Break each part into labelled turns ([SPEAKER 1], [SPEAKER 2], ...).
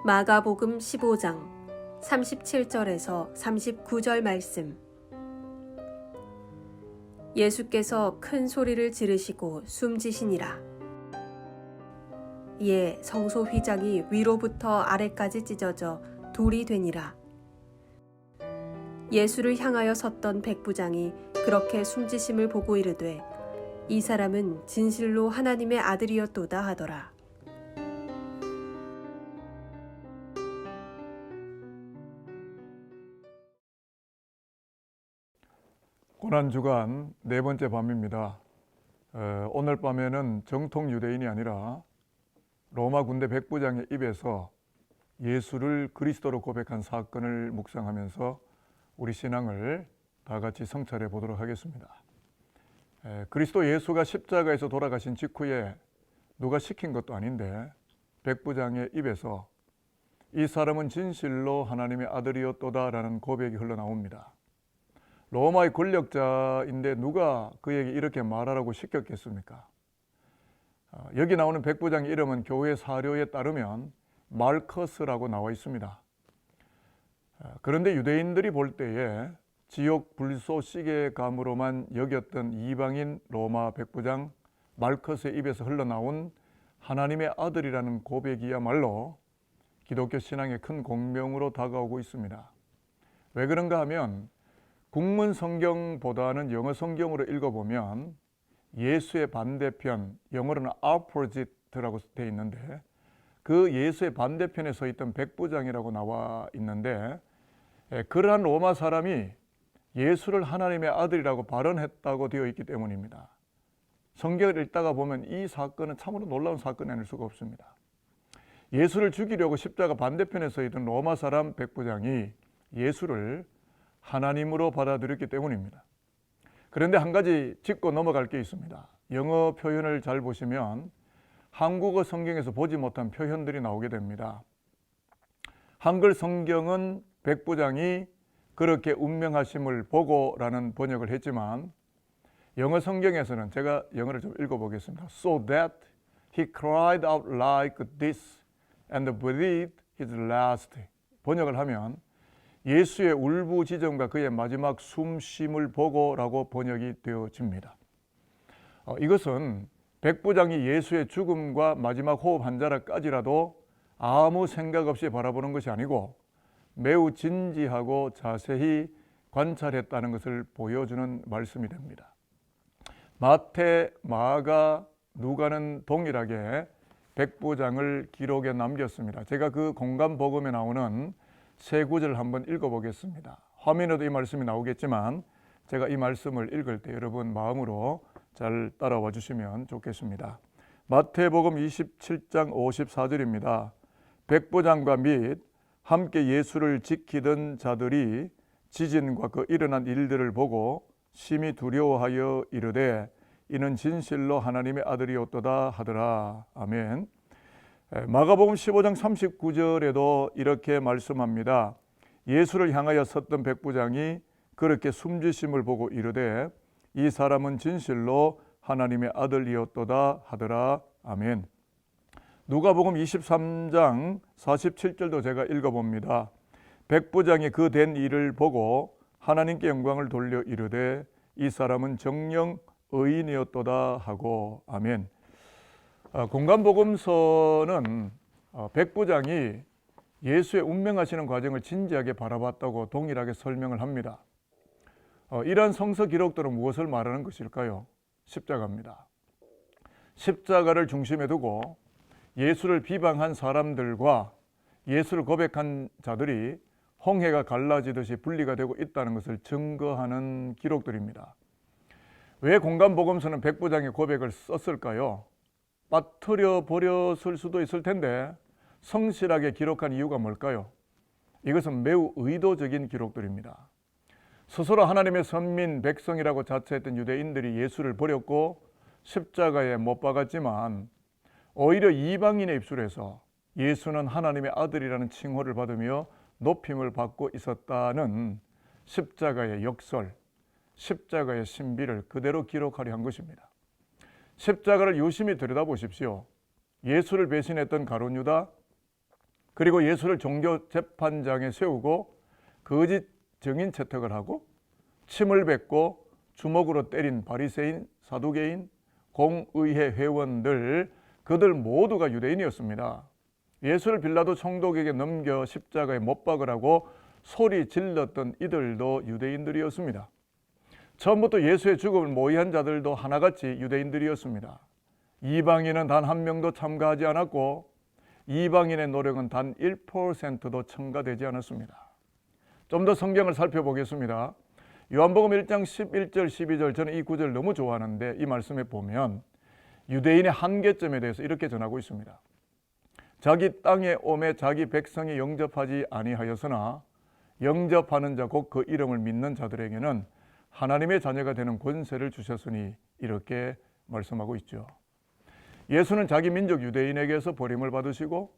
[SPEAKER 1] 마가복음 15장 37절에서 39절 말씀. 예수께서 큰 소리를 지르시고 숨지시니라. 이에 성소 휘장이 위로부터 아래까지 찢어져 돌이 되니라. 예수를 향하여 섰던 백부장이 그렇게 숨지심을 보고 이르되 이 사람은 진실로 하나님의 아들이었도다 하더라.
[SPEAKER 2] 고난주간 네 번째 밤입니다. 오늘 밤에는 정통 유대인이 아니라 로마 군대 백부장의 입에서 예수를 그리스도로 고백한 사건을 묵상하면서 우리 신앙을 다 같이 성찰해 보도록 하겠습니다. 그리스도 예수가 십자가에서 돌아가신 직후에 누가 시킨 것도 아닌데 백부장의 입에서 이 사람은 진실로 하나님의 아들이었도다라는 고백이 흘러나옵니다. 로마의 권력자인데 누가 그에게 이렇게 말하라고 시켰겠습니까? 여기 나오는 백부장의 이름은 교회 사료에 따르면 말커스라고 나와 있습니다. 그런데 유대인들이 볼 때에 지옥 불쏘시개감으로만 여겼던 이방인 로마 백부장 말커스의 입에서 흘러나온 하나님의 아들이라는 고백이야말로 기독교 신앙의 큰 공명으로 다가오고 있습니다. 왜 그런가 하면 국문 성경보다는 영어 성경으로 읽어보면 예수의 반대편, 영어로는 opposite라고 되어 있는데 그 예수의 반대편에 서 있던 백부장이라고 나와 있는데 그러한 로마 사람이 예수를 하나님의 아들이라고 발언했다고 되어 있기 때문입니다. 성경을 읽다가 보면 이 사건은 참으로 놀라운 사건이 아닐 수가 없습니다. 예수를 죽이려고 십자가 반대편에 서 있던 로마 사람 백부장이 예수를 하나님으로 받아들였기 때문입니다. 그런데 한 가지 짚고 넘어갈 게 있습니다. 영어 표현을 잘 보시면 한국어 성경에서 보지 못한 표현들이 나오게 됩니다. 한글 성경은 백부장이 그렇게 운명하심을 보고라는 번역을 했지만 영어 성경에서는 제가 영어를 좀 읽어보겠습니다. So that he cried out like this and breathed his last. 번역을 하면 예수의 울부짖음과 그의 마지막 숨쉼을 보고라고 번역이 되어집니다. 이것은 백부장이 예수의 죽음과 마지막 호흡 한 자락까지라도 아무 생각 없이 바라보는 것이 아니고 매우 진지하고 자세히 관찰했다는 것을 보여주는 말씀이 됩니다. 마태, 마가, 누가는 동일하게 백부장을 기록에 남겼습니다. 제가 그 공간복음에 나오는 세 구절을 한번 읽어보겠습니다. 화면에도 이 말씀이 나오겠지만 제가 이 말씀을 읽을 때 여러분 마음으로 잘 따라와 주시면 좋겠습니다. 마태복음 27장 54절입니다. 백부장과 및 함께 예수를 지키던 자들이 지진과 그 일어난 일들을 보고 심히 두려워하여 이르되 이는 진실로 하나님의 아들이었도다 하더라. 아멘. 마가복음 15장 39절에도 이렇게 말씀합니다. 예수를 향하여 섰던 백부장이 그렇게 숨지심을 보고 이르되 이 사람은 진실로 하나님의 아들이었도다 하더라. 아멘. 누가복음 23장 47절도 제가 읽어봅니다. 백부장이 그 된 일을 보고 하나님께 영광을 돌려 이르되 이 사람은 정녕 의인이었도다 하고. 아멘. 공간복음서는 백부장이 예수의 운명하시는 과정을 진지하게 바라봤다고 동일하게 설명을 합니다. 이러한 성서 기록들은 무엇을 말하는 것일까요? 십자가입니다. 십자가를 중심에 두고 예수를 비방한 사람들과 예수를 고백한 자들이 홍해가 갈라지듯이 분리가 되고 있다는 것을 증거하는 기록들입니다. 왜 공간복음서는 백부장의 고백을 썼을까요? 빠뜨려 버렸을 수도 있을 텐데 성실하게 기록한 이유가 뭘까요? 이것은 매우 의도적인 기록들입니다. 스스로 하나님의 선민 백성이라고 자처했던 유대인들이 예수를 버렸고 십자가에 못 박았지만 오히려 이방인의 입술에서 예수는 하나님의 아들이라는 칭호를 받으며 높임을 받고 있었다는 십자가의 역설, 십자가의 신비를 그대로 기록하려 한 것입니다. 십자가를 유심히 들여다보십시오. 예수를 배신했던 가룟 유다, 그리고 예수를 종교 재판장에 세우고 거짓 증인 채택을 하고 침을 뱉고 주먹으로 때린 바리새인, 사두개인, 공의회 회원들, 그들 모두가 유대인이었습니다. 예수를 빌라도 총독에게 넘겨 십자가에 못 박으라고 소리 질렀던 이들도 유대인들이었습니다. 처음부터 예수의 죽음을 모의한 자들도 하나같이 유대인들이었습니다. 이방인은 단 한 명도 참가하지 않았고 이방인의 노력은 단 1%도 첨가되지 않았습니다. 좀 더 성경을 살펴보겠습니다. 요한복음 1장 11절 12절, 저는 이 구절 너무 좋아하는데 이 말씀에 보면 유대인의 한계점에 대해서 이렇게 전하고 있습니다. 자기 땅에 오매 자기 백성이 영접하지 아니하였으나 영접하는 자 곧 그 이름을 믿는 자들에게는 하나님의 자녀가 되는 권세를 주셨으니, 이렇게 말씀하고 있죠. 예수는 자기 민족 유대인에게서 버림을 받으시고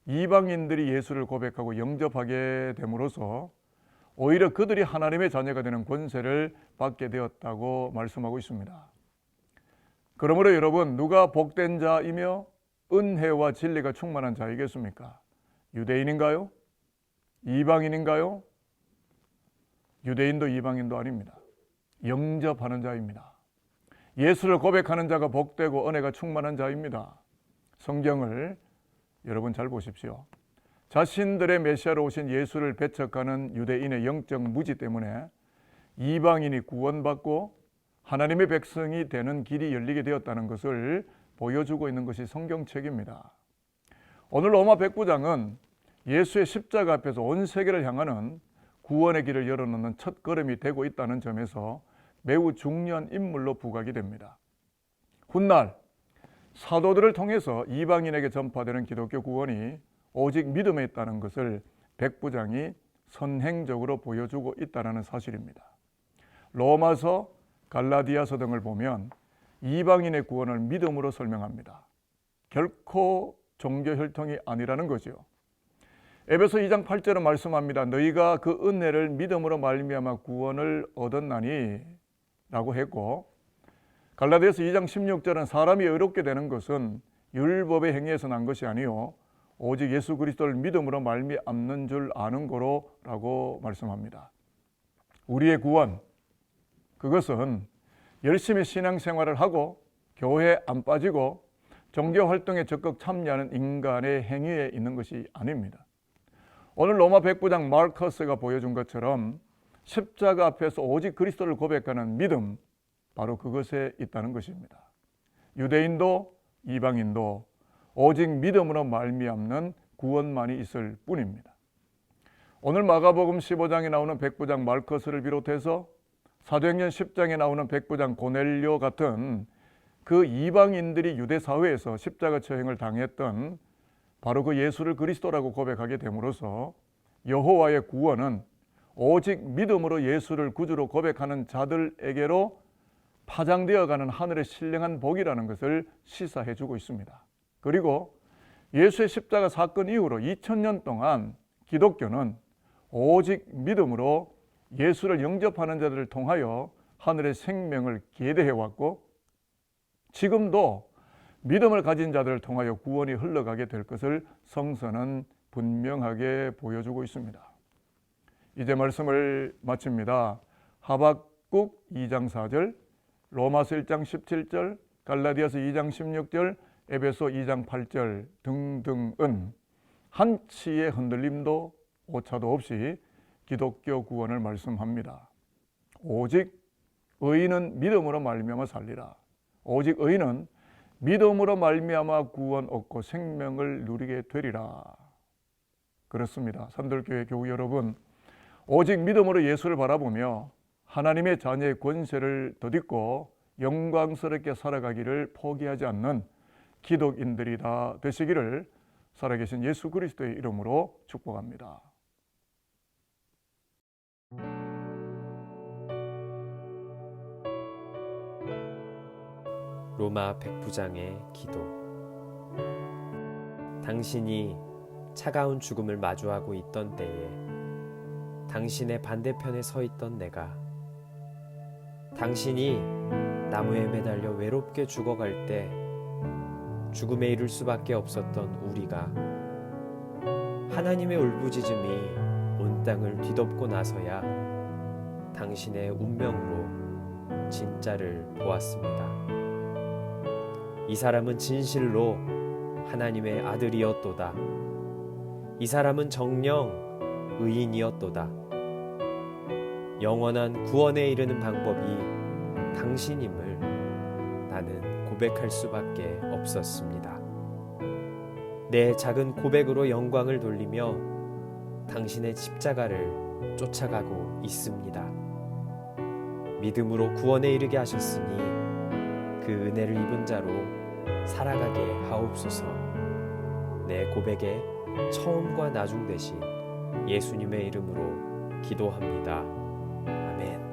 [SPEAKER 2] 이방인들이 예수를 고백하고 영접하게 됨으로써 오히려 그들이 하나님의 자녀가 되는 권세를 받게 되었다고 말씀하고 있습니다. 그러므로 여러분, 누가 복된 자이며 은혜와 진리가 충만한 자이겠습니까? 유대인인가요? 이방인인가요? 유대인도 이방인도 아닙니다. 영접하는 자입니다. 예수를 고백하는 자가 복되고 은혜가 충만한 자입니다. 성경을 여러분 잘 보십시오. 자신들의 메시아로 오신 예수를 배척하는 유대인의 영적 무지 때문에 이방인이 구원받고 하나님의 백성이 되는 길이 열리게 되었다는 것을 보여주고 있는 것이 성경책입니다. 오늘 로마 백부장은 예수의 십자가 앞에서 온 세계를 향하는 구원의 길을 열어놓는 첫 걸음이 되고 있다는 점에서 매우 중요한 인물로 부각이 됩니다. 훗날 사도들을 통해서 이방인에게 전파되는 기독교 구원이 오직 믿음에 있다는 것을 백부장이 선행적으로 보여주고 있다는 사실입니다. 로마서, 갈라디아서 등을 보면 이방인의 구원을 믿음으로 설명합니다. 결코 종교 혈통이 아니라는 거죠. 에베소 2장 8절은 말씀합니다. 너희가 그 은혜를 믿음으로 말미암아 구원을 얻었나니 라고 했고, 갈라디아서 2장 16절은 사람이 의롭게 되는 것은 율법의 행위에서 난 것이 아니요 오직 예수 그리스도를 믿음으로 말미암는 줄 아는 거로 라고 말씀합니다. 우리의 구원, 그것은 열심히 신앙생활을 하고 교회에 안 빠지고 종교활동에 적극 참여하는 인간의 행위에 있는 것이 아닙니다. 오늘 로마 백부장 마르커스가 보여준 것처럼 십자가 앞에서 오직 그리스도를 고백하는 믿음, 바로 그것에 있다는 것입니다. 유대인도 이방인도 오직 믿음으로 말미암는 구원만이 있을 뿐입니다. 오늘 마가복음 15장에 나오는 백부장 마르커스를 비롯해서 사도행전 10장에 나오는 백부장 고넬료 같은 그 이방인들이 유대 사회에서 십자가 처형을 당했던 바로 그 예수를 그리스도라고 고백하게 됨으로써 여호와의 구원은 오직 믿음으로 예수를 구주로 고백하는 자들에게로 파장되어가는 하늘의 신령한 복이라는 것을 시사해 주고 있습니다. 그리고 예수의 십자가 사건 이후로 2000년 동안 기독교는 오직 믿음으로 예수를 영접하는 자들을 통하여 하늘의 생명을 계대해 왔고, 지금도 믿음을 가진 자들을 통하여 구원이 흘러가게 될 것을 성서는 분명하게 보여주고 있습니다. 이제 말씀을 마칩니다. 하박국 2장 4절, 로마서 1장 17절, 갈라디아서 2장 16절, 에베소 2장 8절 등등은 한치의 흔들림도 오차도 없이 기독교 구원을 말씀합니다. 오직 의인은 믿음으로 말미암아 살리라. 오직 의인은 믿음으로 말미암아 구원 얻고 생명을 누리게 되리라. 그렇습니다. 산들교회 교우 여러분, 오직 믿음으로 예수를 바라보며 하나님의 자녀의 권세를 덧입고 영광스럽게 살아가기를 포기하지 않는 기독인들이 다 되시기를 살아계신 예수 그리스도의 이름으로 축복합니다.
[SPEAKER 3] 로마 백부장의 기도. 당신이 차가운 죽음을 마주하고 있던 때에 당신의 반대편에 서 있던 내가, 당신이 나무에 매달려 외롭게 죽어갈 때 죽음에 이를 수밖에 없었던 우리가, 하나님의 울부짖음이 온 땅을 뒤덮고 나서야 당신의 운명으로 진짜를 보았습니다. 이 사람은 진실로 하나님의 아들이었도다. 이 사람은 정녕 의인이었도다. 영원한 구원에 이르는 방법이 당신임을 나는 고백할 수밖에 없었습니다. 내 작은 고백으로 영광을 돌리며 당신의 십자가를 쫓아가고 있습니다. 믿음으로 구원에 이르게 하셨으니 그 은혜를 입은 자로 살아가게 하옵소서. 내 고백의 처음과 나중 되신 예수님의 이름으로 기도합니다. 아멘.